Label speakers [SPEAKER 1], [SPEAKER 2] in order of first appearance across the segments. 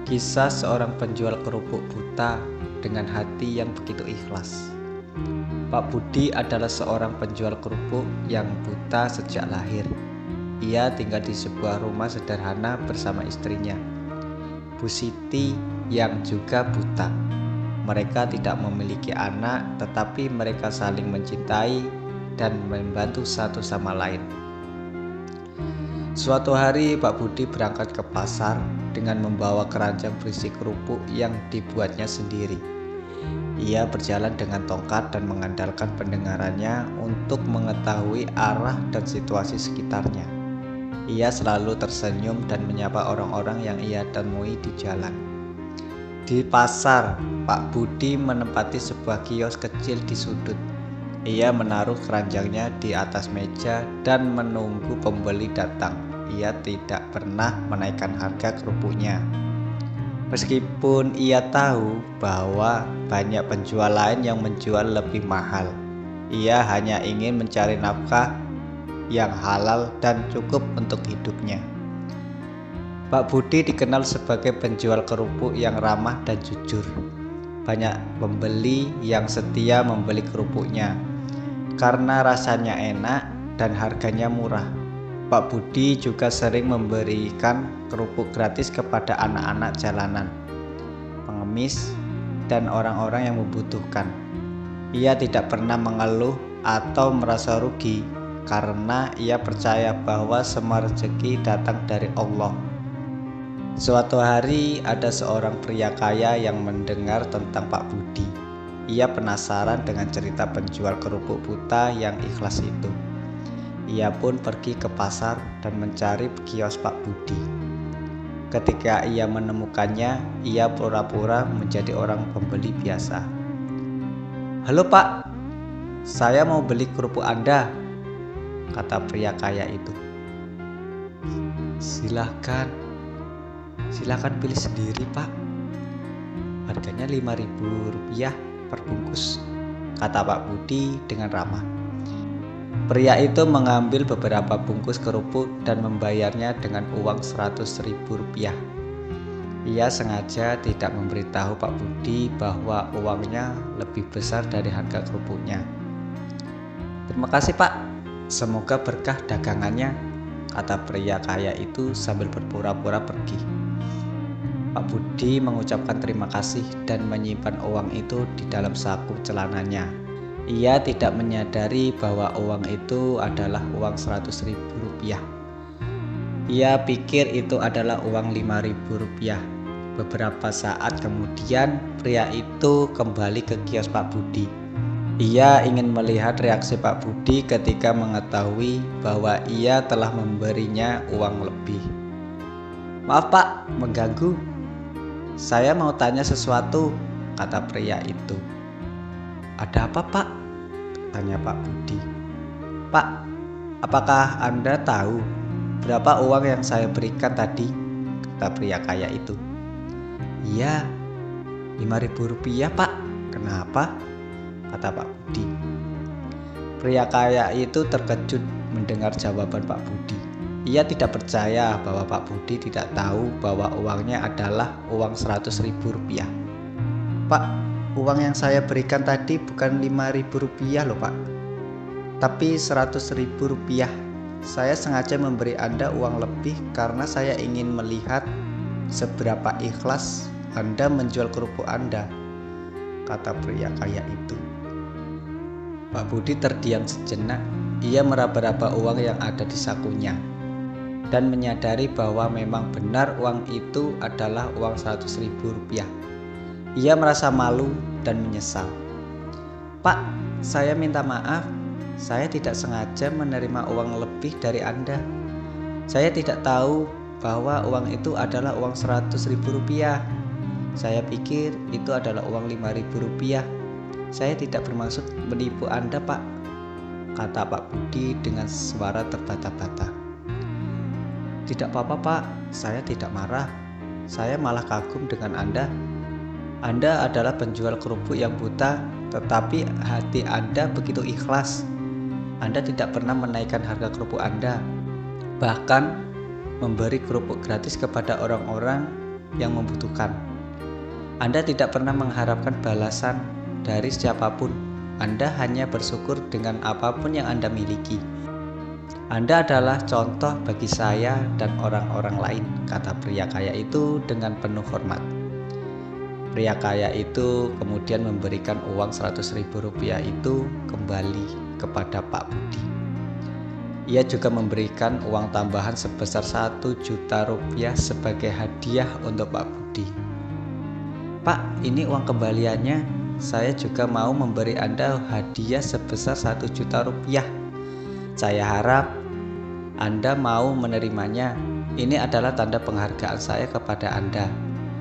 [SPEAKER 1] Kisah seorang penjual kerupuk buta dengan hati yang begitu ikhlas. Pak Budi adalah seorang penjual kerupuk yang buta sejak lahir. Ia tinggal di sebuah rumah sederhana bersama istrinya, Bu Siti, yang juga buta. Mereka tidak memiliki anak, tetapi mereka saling mencintai dan membantu satu sama lain. Suatu hari Pak Budi berangkat ke pasar dengan membawa keranjang berisi kerupuk yang dibuatnya sendiri. Ia berjalan dengan tongkat dan mengandalkan pendengarannya untuk mengetahui arah dan situasi sekitarnya. Ia selalu tersenyum dan menyapa orang-orang yang ia temui di jalan. Di pasar, Pak Budi menempati sebuah kios kecil di sudut. Ia menaruh keranjangnya di atas meja dan menunggu pembeli datang. Ia tidak pernah menaikkan harga kerupuknya. Meskipun ia tahu bahwa banyak penjual lain yang menjual lebih mahal, ia hanya ingin mencari nafkah yang halal dan cukup untuk hidupnya. Pak Budi dikenal sebagai penjual kerupuk yang ramah dan jujur. Banyak pembeli yang setia membeli kerupuknya karena rasanya enak dan harganya murah. Pak Budi juga sering memberikan kerupuk gratis kepada anak-anak jalanan, pengemis, dan orang-orang yang membutuhkan. Ia tidak pernah mengeluh atau merasa rugi karena ia percaya bahwa semua rezeki datang dari Allah. Suatu hari ada seorang pria kaya yang mendengar tentang Pak Budi. Ia penasaran dengan cerita penjual kerupuk buta yang ikhlas itu. Ia pun pergi ke pasar dan mencari kios Pak Budi. Ketika ia menemukannya, ia pura-pura menjadi orang pembeli biasa. "Halo Pak, saya mau beli kerupuk Anda," kata pria kaya itu. Silakan pilih sendiri Pak. Harganya Rp5.000 per bungkus," kata Pak Budi dengan ramah. Pria itu mengambil beberapa bungkus kerupuk dan membayarnya dengan uang Rp100.000. Ia sengaja tidak memberitahu Pak Budi bahwa uangnya lebih besar dari harga kerupuknya. "Terima kasih Pak, semoga berkah dagangannya," kata pria kaya itu sambil berpura-pura pergi. Pak Budi mengucapkan terima kasih dan menyimpan uang itu di dalam saku celananya. Ia tidak menyadari bahwa uang itu adalah uang Rp100.000. Ia pikir itu adalah uang Rp5.000. Beberapa saat kemudian, pria itu kembali ke kios Pak Budi. Ia ingin melihat reaksi Pak Budi ketika mengetahui bahwa ia telah memberinya uang lebih. "Maaf Pak, mengganggu. Saya mau tanya sesuatu," kata pria itu. "Ada apa Pak?" tanya Pak Budi. "Pak, apakah Anda tahu berapa uang yang saya berikan tadi?" kata pria kaya itu. "Iya, Rp5.000 Pak. Kenapa?" kata Pak Budi. Pria kaya itu terkejut mendengar jawaban Pak Budi. Ia tidak percaya bahwa Pak Budi tidak tahu bahwa uangnya adalah uang Rp100.000. "Pak, uang yang saya berikan tadi bukan Rp5.000 loh Pak, tapi Rp100.000. Saya sengaja memberi Anda uang lebih karena saya ingin melihat seberapa ikhlas Anda menjual kerupuk Anda," kata pria kaya itu. Pak Budi terdiam sejenak. Ia meraba-raba uang yang ada di sakunya dan menyadari bahwa memang benar uang itu adalah uang Rp100.000. Ia merasa malu dan menyesal. "Pak, saya minta maaf. Saya tidak sengaja menerima uang lebih dari Anda. Saya tidak tahu bahwa uang itu adalah uang Rp100.000. Saya pikir itu adalah uang Rp5.000. Saya tidak bermaksud menipu Anda Pak," kata Pak Budi dengan suara terbata-bata. "Tidak apa-apa Pak, saya tidak marah. Saya malah kagum dengan Anda. Anda adalah penjual kerupuk yang buta, tetapi hati Anda begitu ikhlas. Anda tidak pernah menaikkan harga kerupuk Anda, bahkan memberi kerupuk gratis kepada orang-orang yang membutuhkan. Anda tidak pernah mengharapkan balasan dari siapapun. Anda hanya bersyukur dengan apapun yang Anda miliki. Anda adalah contoh bagi saya dan orang-orang lain, kata pria kaya itu dengan penuh hormat. Pria kaya itu kemudian memberikan uang Rp100.000 itu kembali kepada Pak Budi. Ia juga memberikan uang tambahan sebesar Rp1.000.000 sebagai hadiah untuk Pak Budi. Pak, ini uang kembaliannya. Saya juga mau memberi Anda hadiah sebesar Rp1.000.000. Saya harap Anda mau menerimanya. Ini adalah tanda penghargaan saya kepada Anda.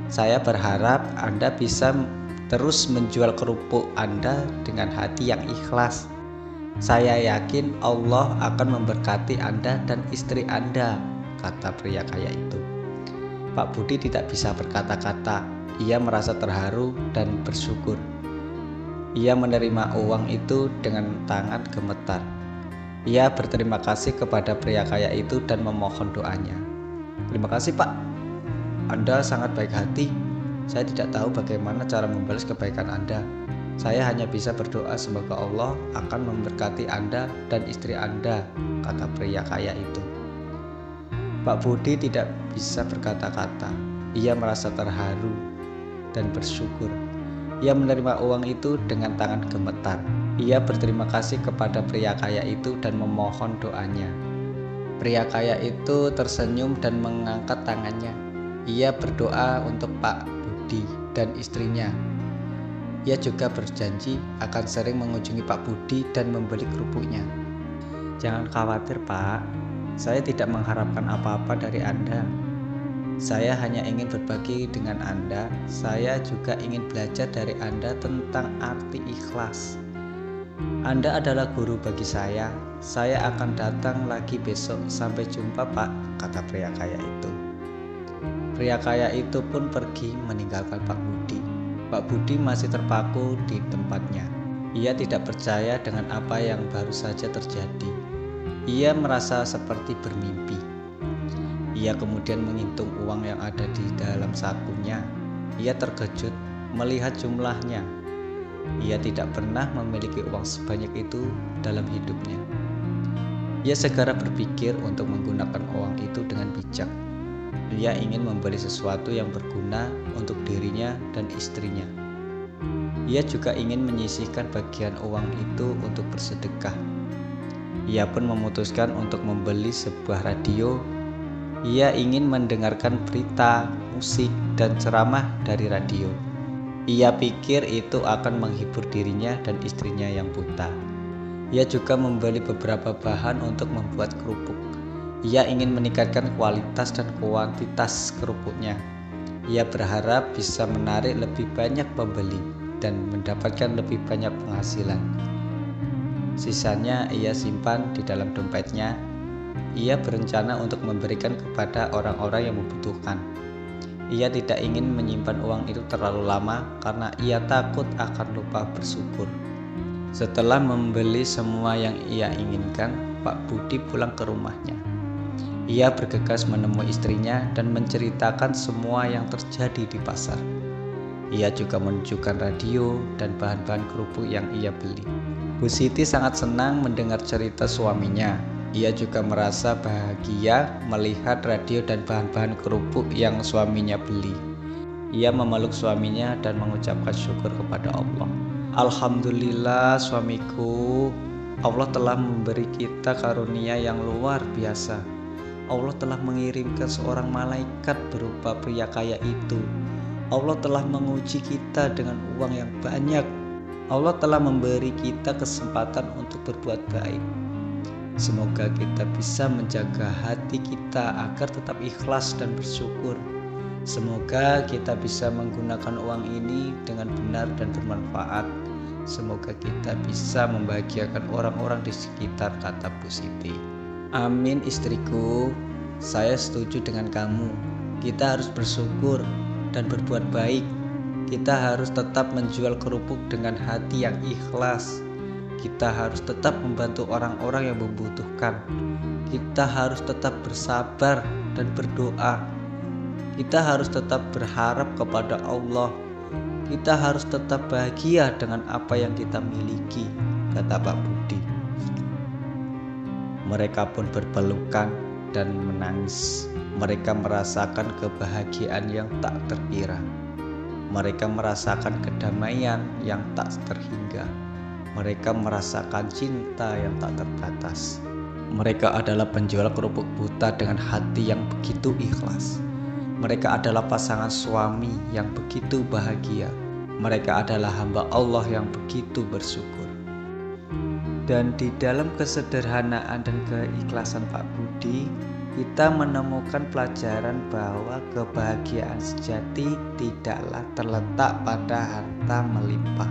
[SPEAKER 1] Saya berharap Anda bisa terus menjual kerupuk Anda dengan hati yang ikhlas. Saya yakin Allah akan memberkati Anda dan istri Anda, kata pria kaya itu. Pak Budi tidak bisa berkata-kata. Ia merasa terharu dan bersyukur. Ia menerima uang itu dengan tangan gemetar. Ia berterima kasih kepada pria kaya itu dan memohon doanya. Terima kasih Pak, Anda sangat baik hati. Saya tidak tahu bagaimana cara membalas kebaikan Anda. Saya hanya bisa berdoa semoga Allah akan memberkati Anda dan istri Anda, kata pria kaya itu. Pak Budi tidak bisa berkata-kata. Ia merasa terharu dan bersyukur. Ia menerima uang itu dengan tangan gemetar. Ia berterima kasih kepada pria kaya itu dan memohon doanya. Pria kaya itu tersenyum dan mengangkat tangannya. Ia berdoa untuk Pak Budi dan istrinya. Ia juga berjanji akan sering mengunjungi Pak Budi dan membeli kerupuknya. Jangan khawatir Pak, saya tidak mengharapkan apa-apa dari Anda. Saya hanya ingin berbagi dengan Anda. Saya juga ingin belajar dari Anda tentang arti ikhlas. Anda adalah guru bagi saya. Saya akan datang lagi besok. Sampai jumpa Pak, kata pria kaya itu. Pria kaya itu pun pergi meninggalkan Pak Budi. Pak Budi masih terpaku di tempatnya. Ia tidak percaya dengan apa yang baru saja terjadi. Ia merasa seperti bermimpi. Ia kemudian menghitung uang yang ada di dalam sakunya. Ia terkejut melihat jumlahnya. Ia tidak pernah memiliki uang sebanyak itu dalam hidupnya. Ia segera berpikir untuk menggunakan uang itu dengan bijak. Ia ingin membeli sesuatu yang berguna untuk dirinya dan istrinya. Ia juga ingin menyisihkan bagian uang itu untuk bersedekah. Ia pun memutuskan untuk membeli sebuah radio. Ia ingin mendengarkan berita, musik, dan ceramah dari radio. Ia pikir itu akan menghibur dirinya dan istrinya yang buta. Ia juga membeli beberapa bahan untuk membuat kerupuk. Ia ingin meningkatkan kualitas dan kuantitas kerupuknya. Ia berharap bisa menarik lebih banyak pembeli dan mendapatkan lebih banyak penghasilan. Sisanya ia simpan di dalam dompetnya. Ia berencana untuk memberikan kepada orang-orang yang membutuhkan. Ia tidak ingin menyimpan uang itu terlalu lama karena ia takut akan lupa bersyukur. Setelah membeli semua yang ia inginkan, Pak Budi pulang ke rumahnya. Ia bergegas menemui istrinya dan menceritakan semua yang terjadi di pasar. Ia juga menunjukkan radio dan bahan-bahan kerupuk yang ia beli. Bu Siti sangat senang mendengar cerita suaminya. Ia juga merasa bahagia melihat radio dan bahan-bahan kerupuk yang suaminya beli. Ia memeluk suaminya dan mengucapkan syukur kepada Allah. Alhamdulillah suamiku, Allah telah memberi kita karunia yang luar biasa. Allah telah mengirimkan seorang malaikat berupa pria kaya itu. Allah telah menguji kita dengan uang yang banyak. Allah telah memberi kita kesempatan untuk berbuat baik. Semoga kita bisa menjaga hati kita agar tetap ikhlas dan bersyukur. Semoga kita bisa menggunakan uang ini dengan benar dan bermanfaat. Semoga kita bisa membahagiakan orang-orang di sekitar, kata Bu Siti. Amin istriku, saya setuju dengan kamu. Kita harus bersyukur dan berbuat baik. Kita harus tetap menjual kerupuk dengan hati yang ikhlas. Kita harus tetap membantu orang-orang yang membutuhkan. Kita harus tetap bersabar dan berdoa. Kita harus tetap berharap kepada Allah. Kita harus tetap bahagia dengan apa yang kita miliki, kata Pak Budi. Mereka pun berpelukan dan menangis. Mereka merasakan kebahagiaan yang tak terkira. Mereka merasakan kedamaian yang tak terhingga. Mereka merasakan cinta yang tak terbatas. Mereka adalah penjual kerupuk buta dengan hati yang begitu ikhlas. Mereka adalah pasangan suami yang begitu bahagia. Mereka adalah hamba Allah yang begitu bersyukur. Dan di dalam kesederhanaan dan keikhlasan Pak Budi, kita menemukan pelajaran bahwa kebahagiaan sejati tidaklah terletak pada harta melimpah,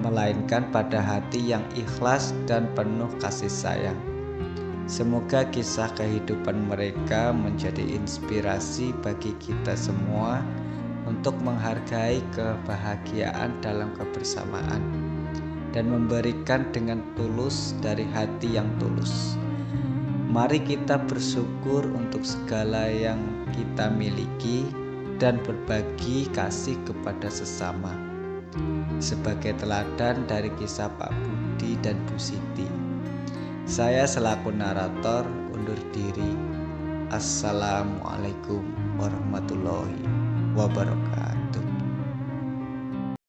[SPEAKER 1] melainkan pada hati yang ikhlas dan penuh kasih sayang. Semoga kisah kehidupan mereka menjadi inspirasi bagi kita semua untuk menghargai kebahagiaan dalam kebersamaan dan memberikan dengan tulus dari hati yang tulus. Mari kita bersyukur untuk segala yang kita miliki dan berbagi kasih kepada sesama. Sebagai teladan dari kisah Pak Budi dan Bu Siti, saya selaku narator undur diri. Assalamualaikum warahmatullahi wabarakatuh.